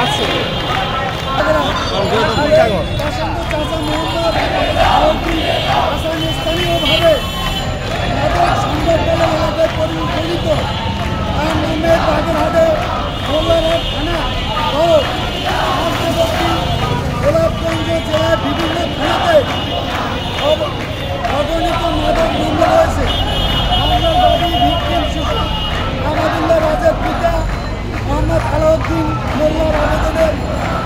আছে স্থানীয়ভাবে সুন্দরবন এলাকায় পরিচালিত তার নামে বাগেরহাটে মোল্লারহাট থানা ও পার্শ্ববর্তী গোলাপগঞ্জ জেলার বিভিন্ন থানাতে অগণিত মাদক মামলা রয়েছে। মামলার বাদী ভিকটিম শিশু আমাদুল্লাহ রাজের পিতা মোহাম্মদ আলাউদ্দিন মোল্লার আবেদনের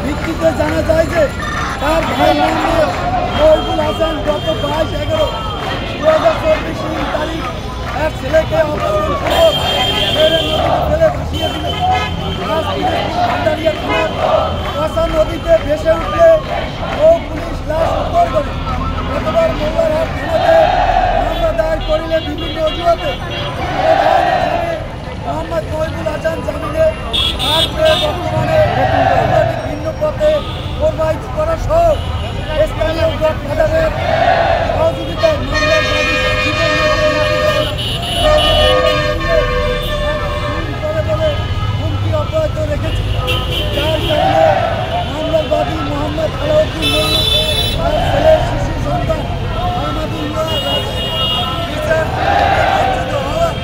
ভিত্তিতে জানা যায় যে তার ভাই মোহাম্মদ মহিবুল হাসান গত 22/11/2024 তারিখ এক ছেলেকে অপহরণপূর্বক মেরে নদীতে ফেলে ভাসিয়ে দিল। ভান্ডারিয়া থানার কাঁচা নদীতে ভেসে উঠলে ও পুলিশ লাশ উদ্ধার করে। গতবার মোল্লারহাট থানাতে মামলা দায়ের করিলে বিভিন্ন অজুহাতে মোহাম্মদ মহিবুল হাসান জামিনে আর পেয়ে বর্তমানে মামলাটি ভিন্ন পথে প্রবাহিত করা সহ স্থানীয় গডফাদারের সহযোগিতায় মামলার বাদী জীবন হুমকি অব্যাহত রেখেছে। যার কারণে মামলার বাদী মোহাম্মদ আলাউদ্দিন তার ছেলে শিশু সন্তান আমাদুল্লাহ রাজের বিচার বঞ্চিত হওয়ার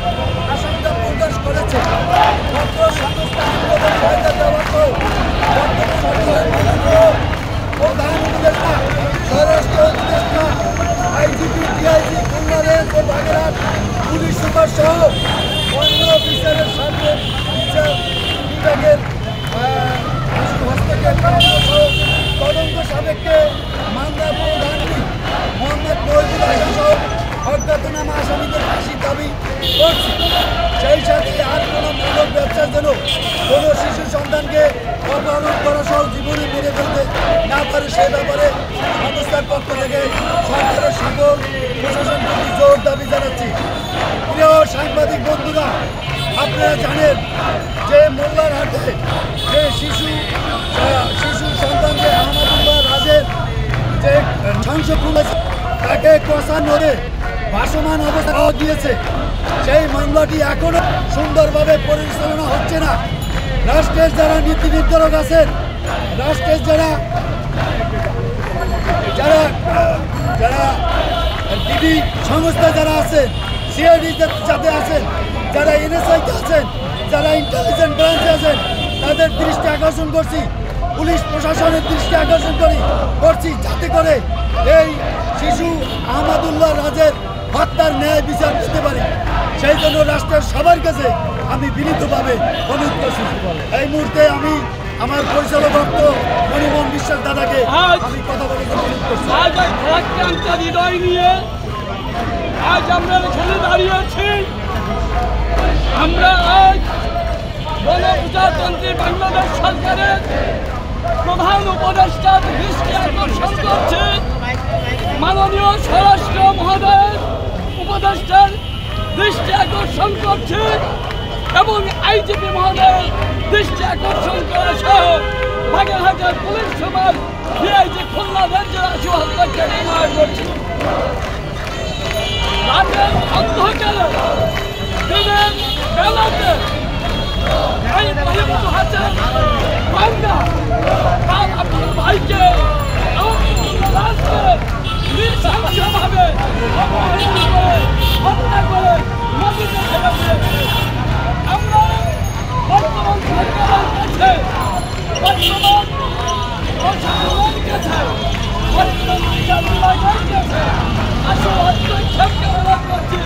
আশঙ্কা প্রকাশ করেছে। মাত্র সংস্থা আন্দোলনের ফায়দা দেওয়া তো বর্তমান সরকারের মাননীয় প্রধান উপদেষ্টা স্বরাষ্ট্র উপদেষ্টা আইজিপি ডিআইজি খুলনা রেঞ্জ ও বাগেরহাট পুলিশ সুপার সহ অন্য বিচারের সামনে বিচার বিভাগের হস্তক্ষেপ সহ তদন্ত সাপেক্ষে মামলার প্রধানটি মোহাম্মদ মহিবুল হাসান সহ অজ্ঞাতনামা আসামিদের ফাঁসির দাবি করছে। সেই সাথে আর কোনো মাদক ব্যবসার জন্য কোনো শিশু সন্তানকে অপহরণ করা সহ জীবনে মেরে ফেলতে না পারে সে ব্যাপারে সংস্থার পক্ষ থেকে সরকারের সকল প্রশাসন প্রতি জোর দাবি জানাচ্ছি। প্রিয় সাংবাদিক বন্ধুরা, আপনারা জানেন যে মোল্লারহাটে যে শিশু সন্তান যে আমাদুল্লাহ রাজের যে ধ্বংসপূর্ণ তাকে কষা নদে ভাসমান অবস্থা পাওয়া গিয়েছে। সেই মামলাটি এখনো সুন্দরভাবে পরিচালনা হচ্ছে না। রাষ্ট্রের যারা নীতি নির্ধারক আছেন, রাষ্ট্রের যারা যারা যারা ডিবি সংস্থা যারা আছেন, সিআইডি যাতে আছেন, যারা এনএসআইতে আছেন, যারা ইন্টেলিজেন্স ব্রাঞ্চে আছেন, তাদের দৃষ্টি আকর্ষণ করছি, পুলিশ প্রশাসনের দৃষ্টি আকর্ষণ করছি যাতে করে এই শিশু আমাদুল্লাহ রাজের হত্যার ন্যায় বিচার পেতে পারে। সেই জন্য রাষ্ট্রের সবার কাছে আমি বিনীতভাবে অনুরোধ করছি। এই মুহূর্তে আমি আমার পরিচালক ভক্ত মণিমোহন বিশ্বাস দাদাকে আমি কথা বলে অনুরোধ করছি। হৃদয় নিয়ে আজ আমরা এখানে দাঁড়িয়েছি। আমরা আজ গণপ্রজাতন্ত্রী বাংলাদেশ সরকারের প্রধান উপদেষ্টার দৃষ্টি আকর্ষণ করছে, মাননীয় স্বরাষ্ট্র মহোদয়ের উপদেষ্টার দৃষ্টি আকর্ষণ করছে এবং আইজিপি মহোদয়ের দৃষ্টি আকর্ষণ করা সহ বাগেরহাটের পুলিশ সুপার ডিআইজি খুলনা রেঞ্জের আশু হস্তক্ষেপ নির্ণয় করছে। রাতের অন্ধকারে দিনের বেলাতে এই মহিবুল হাসান বাংলা তার আপনার ভাইকে রাজকে নৃশংসভাবে অপহরণ করে হত্যা করে নদীতে ফেলে দিয়েছে। আমরা বর্তমান সরকারের কাছে, বর্তমান প্রশাসনের কাছে, বর্তমান বিচার বিভাগের কাছে আশু হস্তক্ষেপ অনুরোধ করছি।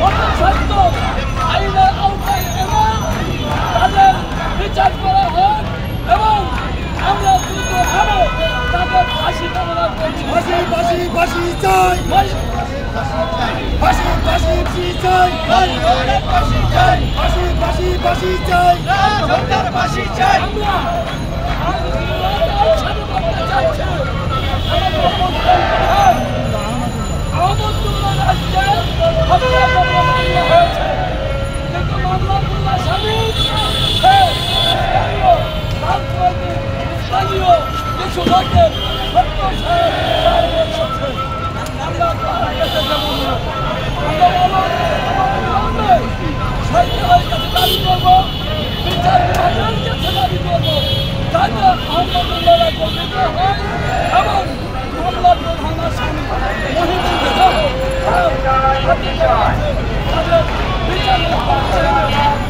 অপসত্য আইনের আওতায় এনে তাদের বিচার করা হোক এবং আমরা দ্রুতভাবে তাদের ফাঁসি কামনা করছি। ফাঁসি ফাঁসি ফাঁসি চাই, ফাঁসি ফাঁসি চাই, ফাঁসি চাই, ফাঁসি ফাঁসি ফাঁসি চাই, ফাঁসি চাই। আমরা সাথে করতে চাচ্ছি আমাদুল্লাহ রাজকে হত্যা করে মামলা হয়েছে, কিন্তু মামলাগুলো স্বামী স্থানীয় কিছু লোকের আমরা সরকারের কাছে দাবি করবো, বিচার বিভাগের কাছে দাবি করবো মোহাম্মদুল্লাহ রাজ্যে বিদ্রোহ হয় এবং মামলার প্রধান আসামি মহিউদ্দিন সহ তাদের বিচারের পক্ষে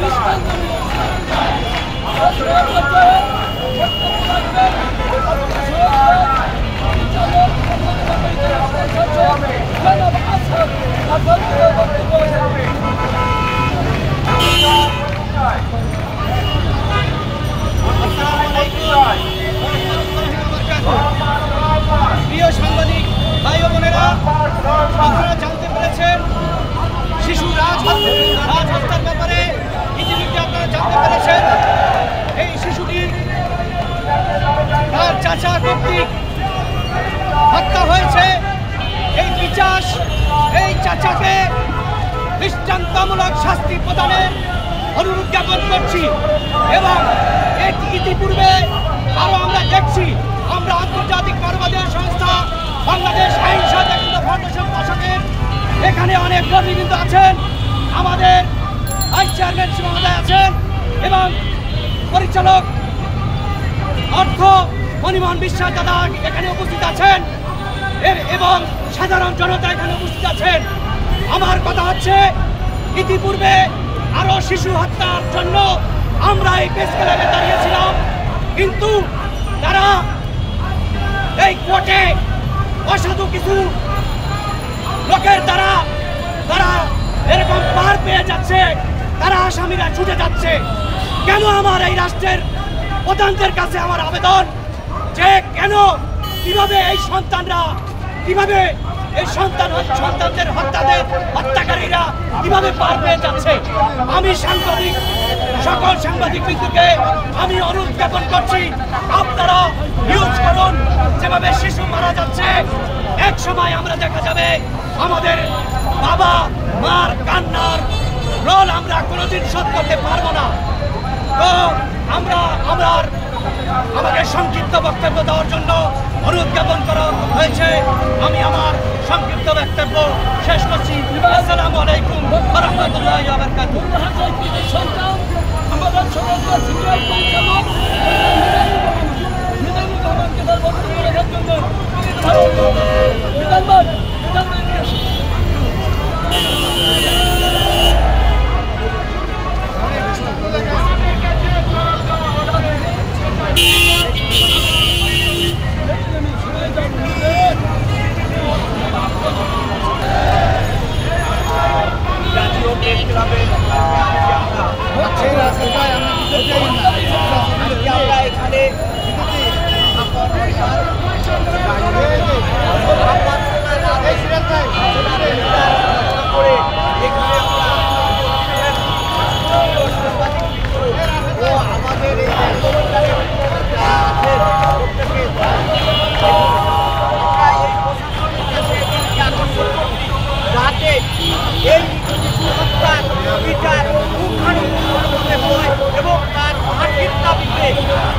দৃষ্টান্ত নিয়েছে। রাষ্ট্রীয় পর্যায়ে বক্তব্য রাখবেন বিচারক জনাব আসাদ আসাদের বক্তব্য হবে। প্রিয় সাংবাদিক ভাই ও বোনেরা, আপনারা জানতে পেরেছেন শিশু রাজহত্যার ব্যাপারে ইতিমধ্যে আপনারা জানতে পেরেছেন এই শিশুটি তার চাচা কর্তৃক হত্যা হয়েছে। এই বিচার এই চাচাকে দৃষ্টান্তমূলক শাস্তি প্রদানের অনুরোধ জ্ঞাপন করছি এবং ইতিপূর্বে আরো আমরা দেখছি আমরা আন্তর্জাতিক মানবাধিকার সংস্থা বাংলাদেশ আইন সহযোগিতা ফাউন্ডেশন প্রশাসনের এখানে অনেক কর্মীবৃন্দ আছেন, আমাদের ভাইস চেয়ারম্যান মহোদয় আছেন এবং পরিচালক অর্থ মণিমোহন বিশ্বাস দাদা এখানে উপস্থিত আছেন এবং সাধারণ জনতা এখানে উপস্থিত আছেন। আমার কথা হচ্ছে ইতিপূর্বে আরো শিশু হত্যার জন্য আমরা এই প্রেস ক্লাবে দাঁড়িয়েছিলাম, কিন্তু তারা এই কোর্টে অসাধু কিছু লোকের দ্বারা তারা এরকম পার পেয়ে যাচ্ছে, তারা আসামিরা ছুটে যাচ্ছে। কেন আমার এই রাষ্ট্রের প্রধানদের কাছে আমার আবেদন যে কেন কিভাবে এই সন্তানরা কিভাবে এই সন্তানদের হত্যাকারীরা কিভাবে পার পেয়ে যাচ্ছে। আমি সকল সাংবাদিক বৃন্দকে আমি অনুরোধ জ্ঞাপন করছি, আপনারা নিউজ করুন যেভাবে শিশু মারা যাচ্ছে। এক সময় আমরা দেখা যাবে আমাদের বাবা মার কান্নার রোল আমরা কোনোদিন শোধ করতে পারবো না। তো আমাকে সংক্ষিপ্ত বক্তব্য দেওয়ার জন্য অনুরোধ জ্ঞাপন করা হয়েছে। আমি আমার সংক্ষিপ্ত বক্তব্য শেষ করছি। আসসালামু আলাইকুম ওয়া রাহমাতুল্লাহি ওয়া বারাকাতুহু। আমাদের সদস্য সিনিয়র পঞ্চায়েত মিজানুর রহমানকে তার বক্তব্য রাখার জন্য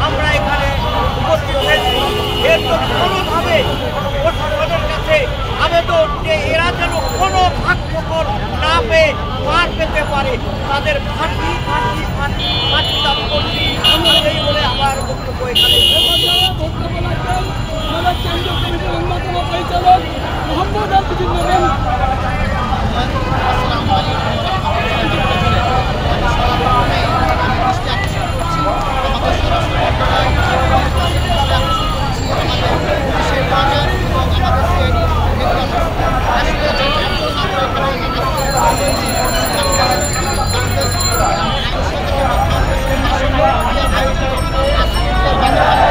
আমরা এখানে উপস্থিত হয়েছি। এর জন্য কোনোভাবে প্রশাসনের কাছে আবেদন যে এরা যেন কোনো ভাগ্যকর না পেয়ে পার পেতে পারে, তাদের ফাঁসি দাবি করছি। এই বলে আমার বক্তব্য এখানে বক্তব্য রাখবেন আমাদের কেন্দ্রীয় কমিটির অন্যতম পরিচালক মোহাম্মদ আবদুল নেবেন। ধন্যবাদ।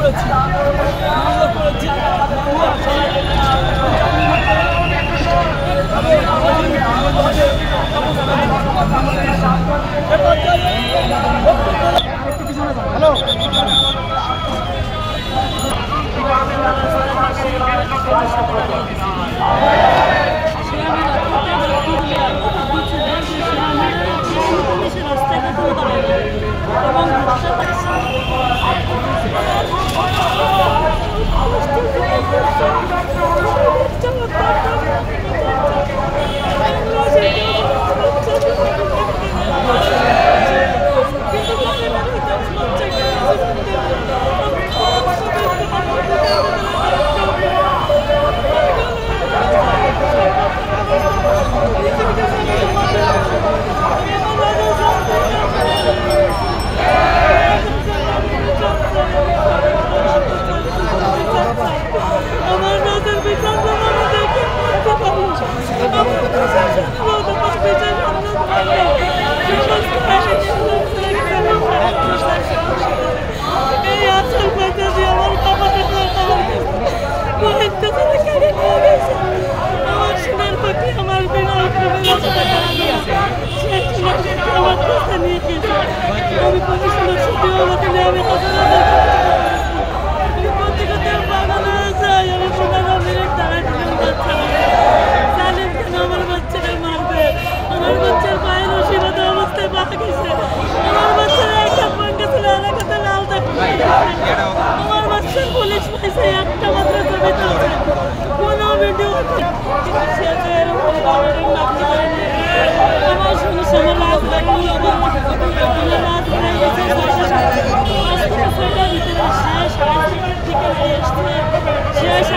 করেছি হ্যালো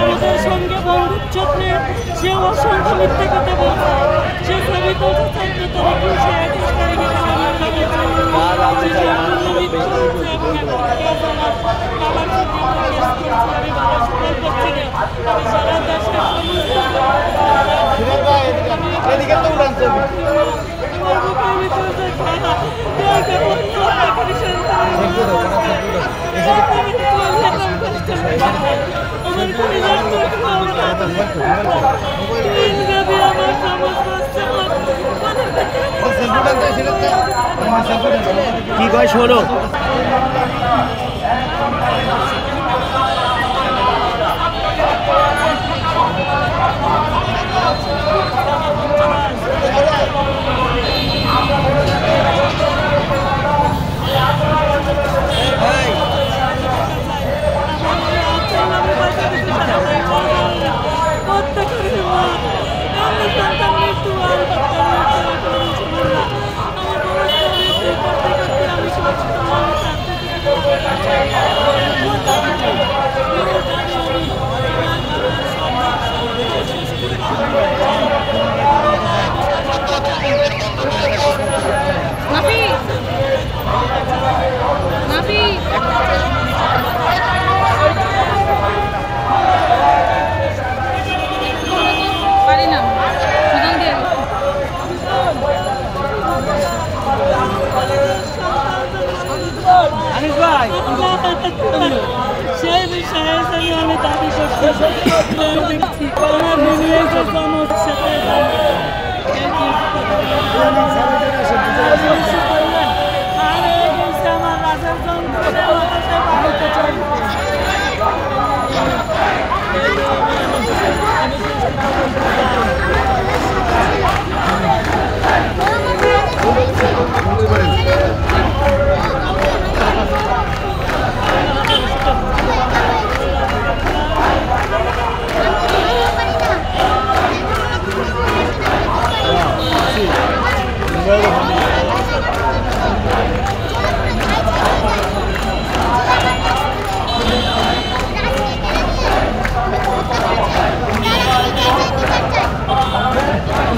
আমাদের সঙ্গে বন্ধুত্ব সে অসংখ্য মিথ্যে কথা বলছে সে ছবি তুলছে 14 তারিখে সে 21 তারিখে কি কয় শোনো সেই বিষয়ে আমি দাবি করছি আমার মিলিয়েছে সমস্যাতে আমার রাজার যন্ত্রণে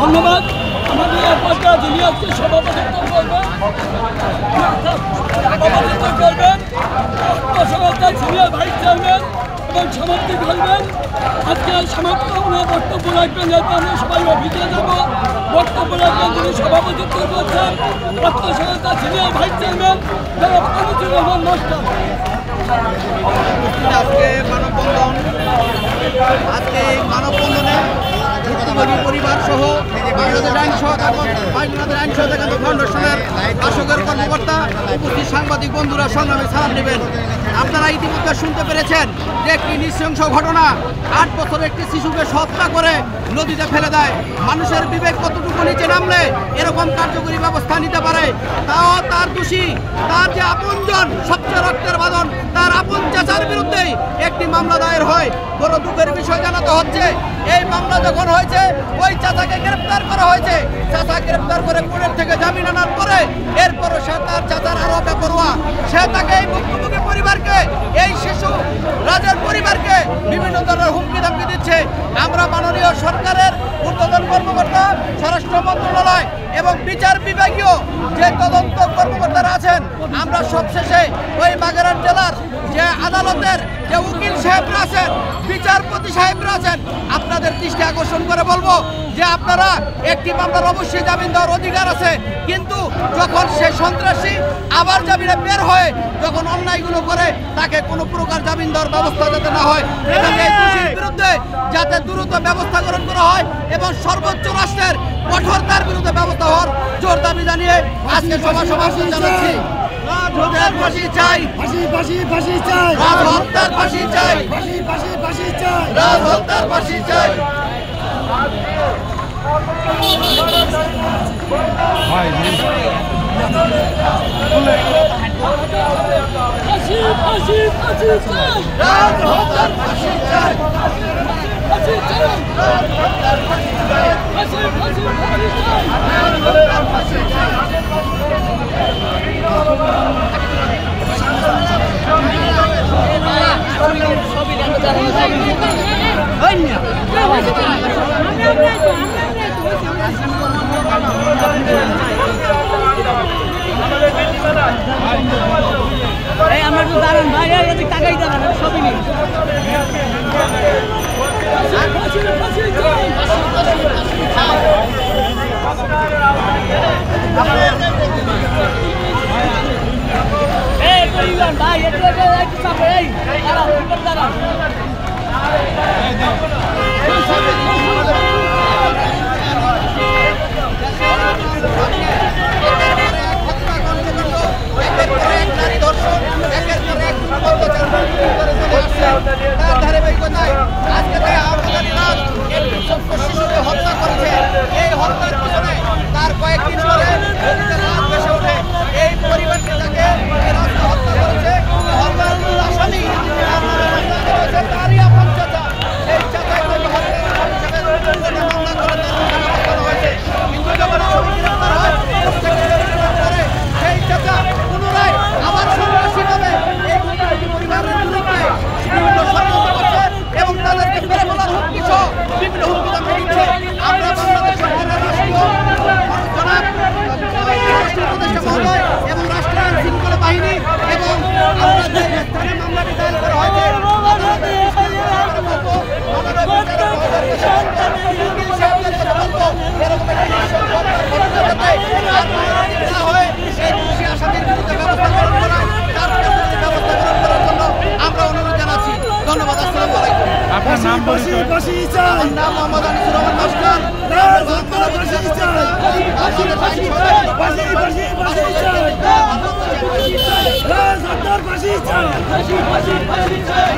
ধন্যবাদ আমাদের এলাকার যিনি আজকে সভাপতিত্ব করবেন সভাপতিত্ব সিনিয়র ভাইস চেয়ারম্যান এবং সমাপ্তি করবেন আজকে সমাপ্ত ওনার বক্তব্য রাখবেন এরপর আমরা সবাই অফিসে যাব বক্তব্য রাখবেন যিনি সভাপতিত্ব করছেন আত্মসহায়তা সিনিয়র ভাইস চেয়ারম্যান জনাব আনিসুর রহমান মাস্টার আজকে মানববন্ধন আজকে এই মানববন্ধনে ভুক্তভোগী পরিবার সহ বাংলাদেশ আইন সহযোগিতা ফাউন্ডেশনের শাসকের কর্মকর্তা উপস্থিত সাংবাদিক বন্ধুরা সংগ্রামে সালাম নেবেন। আপনারা ইতিমধ্যে শুনতে পেরেছেন যে একটি নৃশংস ঘটনা 8 বছরের একটি শিশুকে হত্যা করে নদীতে ফেলে দেয়। মানুষের বিবেক কতটুকু নিচে নামলে এরকম কার্যকরী ব্যবস্থা নিতে পারে? তাও তার দোষী, তার যে আপনজন, সবচেয়ে রক্তের বাঁধন, তার আপন চাচার বিরুদ্ধেই একটি মামলা দায়ের হয়। বড় দুঃখের বিষয় জানাতে হচ্ছে, এই মামলা যখন হয়েছে ওই চাচাকে গ্রেপ্তার করা হয়েছে। চাচা গ্রেপ্তার করে কোর্টের থেকে জামিন আনার পরে এরপরও সে তার চাচার আরো বেপরোয়া। সে তাকে এই ভুক্তভোগী পরিবারকে, এই শিশু রাজের পরিবারকে বিভিন্ন ধরনের হুমকি ধামকি দিচ্ছে। আমরা মাননীয় সরকারের ঊর্ধ্বতন কর্মকর্তা, স্বরাষ্ট্র মন্ত্রণালয় এবং বিচার বিভাগীয় যে তদন্ত কর্মকর্তারা আছেন, আমরা সবশেষে ওই বাগেরহাট জেলার যে আদালতের যে উকিল সাহেবরা আছেন, বিচারপতি সাহেবরা আছেন, আপনাদের দৃষ্টি আকর্ষণ করে বলবো যে আপনারা একটি মামলার অবশ্যই জামিন দেওয়ার অধিকার আছে, কিন্তু যখন সে সন্ত্রাসী আবার জামিনে বের হয়ে যখন অন্যায়গুলো করে তাকে কোনো প্রকার জামিন দেওয়ার ব্যবস্থা যাতে না হয় এবং এই দোষীর বিরুদ্ধে যাতে দ্রুত ব্যবস্থা গ্রহণ করা হয় এবং সর্বোচ্চ রাষ্ট্রের কঠোরতার বিরুদ্ধে ব্যবস্থা হওয়ার জোর দাবি জানিয়ে আজকে সমাবেশ জানাচ্ছি। ফাঁসি চাই, ফাঁসি ফাঁসি ফাঁসি চাই, রাজহত্যার ফাঁসি চাই, ফাঁসি ফাঁসি ফাঁসি চাই, রাজহত্যার ফাঁসি চাই। ফাঁসি ফাঁসি ফাঁসি চাই, রাজহত্যার ফাঁসি চাই, ফাঁসি চাই, রাজহত্যার ফাঁসি চাই, ফাঁসি ফাঁসি ফাঁসি চাই, রাজহত্যার ফাঁসি চাই। আমরা তো দাঁড়ান ভাই, টাকাই দাঁড়ান, সবই নেই। ফাঁসি ফাঁসি চাই, ভাই একটু চাপে, এই দাঁড়ান। শিশুকে হত্যা করেছে। এই হত্যার পিছনে তার কয়েকদিন পরে ভেসে ওঠে। এই পরিবারকে তাকে হত্যা করেছে হত্যার আসামি তারই আপন চাচা। সেই চাচাকে মামলা করে হয়েছে, কিন্তু যখন আসামি গ্রেপ্তার হয় পরে সেই চাচা পুনরায় আবার সন্ত্রাসী নামে এই পরিবারের বিরুদ্ধে বিভিন্ন ষড়যন্ত্র করছে এবং তাদেরকে ফেলে বলার হুমকি সহ বিভিন্ন হুমকি দামে দিচ্ছে। আমরা বাংলাদেশ সরকারের রাষ্ট্রীয় জনাব রাষ্ট্রীয় উপদেষ্টা মহোদয় এবং রাষ্ট্রীয় আইন শৃঙ্খলা বাহিনী এবং আমরা যে স্থানে মামলাটি দায়ের করা হয়েছে আসামির বিরুদ্ধে ব্যবস্থা গ্রহণ করা, তার ব্যবস্থা গ্রহণ করার জন্য আমরা অনুরোধ জানাচ্ছি। ধন্যবাদ। আসসালামু আলাইকুম। ফাঁসি ফাঁসি ফাঁসি চাই, আমার নাম মোহাম্মদ আনিসুর রহমান মাস্টার। রাজহত্যার ফাঁসি চাই, ফাঁসি ফাঁসি ফাঁসি চাই, রাজহত্যার ফাঁসি চাই, ফাঁসি ফাঁসি ফাঁসি চাই।